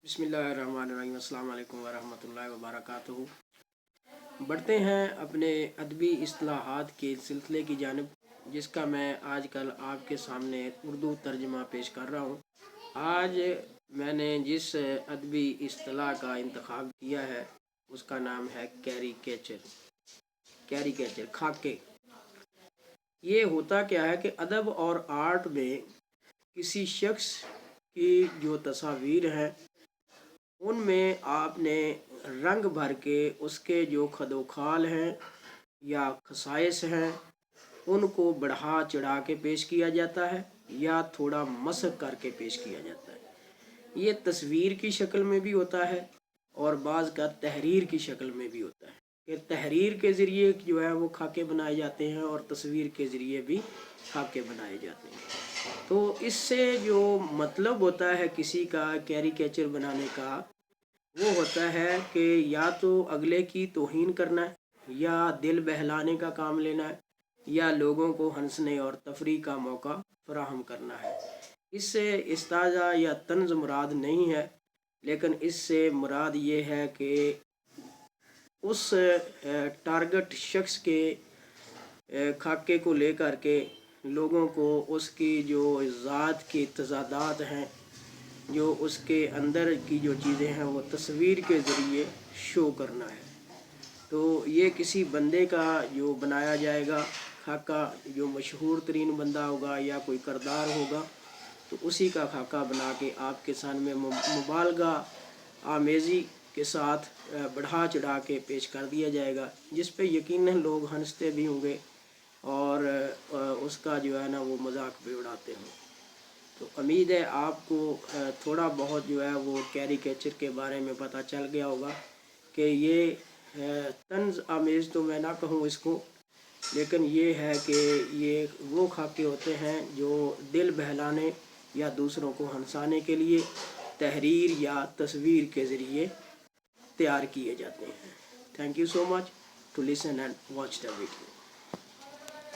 बिस्मिल्लाहिर्रहमानिर्रहीम। अस्सलाम वालेकुम वरहमतुल्लाहि वबरकातुहू। बढ़ते हैं अपने अदबी इस्तिलाहात के सिलसिले की जानिब, जिसका मैं आजकल आपके सामने उर्दू तर्जमा पेश कर रहा हूँ। आज मैंने जिस अदबी इस्तिलाह का इंतखाब किया है उसका नाम है कैरिकेचर, खाके। ये होता क्या है कि अदब और आर्ट में किसी शख्स की जो तस्वीर है उनमें आपने रंग भर के उसके जो खदोखाल हैं या खसाइस हैं उनको बढ़ा चढ़ा के पेश किया जाता है या थोड़ा मसक करके पेश किया जाता है। ये तस्वीर की शक्ल में भी होता है और बाज़ का तहरीर की शक्ल में भी होता है कि तहरीर के ज़रिए जो है वो खाके बनाए जाते हैं और तस्वीर के ज़रिए भी खाके बनाए जाते हैं। तो इससे जो मतलब होता है किसी का कैरिकेचर बनाने का, वो होता है कि या तो अगले की तौहीन करना है, या दिल बहलाने का काम लेना है, या लोगों को हंसने और तफरीह का मौका फराहम करना है। इससे इस्ताज़ा या तंज़ मुराद नहीं है, लेकिन इससे मुराद ये है कि उस टारगेट शख्स के खाके को लेकर के लोगों को उसकी जो ज़ात की तज़ादात हैं, जो उसके अंदर की जो चीज़ें हैं वो तस्वीर के ज़रिए शो करना है। तो ये किसी बंदे का जो बनाया जाएगा खाका, जो मशहूर तरीन बंदा होगा या कोई करदार होगा, तो उसी का खाका बना के आपके सामने मुबालगा आमेज़ी के साथ बढ़ा चढ़ा के पेश कर दिया जाएगा, जिस पे यकीनन लोग हंसते भी होंगे और उसका जो है ना वो मजाक भी उड़ाते हों। तो उम्मीद है आपको थोड़ा बहुत जो है वो कैरिकेचर के बारे में पता चल गया होगा कि ये तंज़ आमेज़ तो मैं ना कहूँ इसको, लेकिन ये है कि ये वो खाके होते हैं जो दिल बहलाने या दूसरों को हंसाने के लिए तहरीर या तस्वीर के ज़रिए तैयार किए जाते हैं। Thank you so much to listen and watch the video.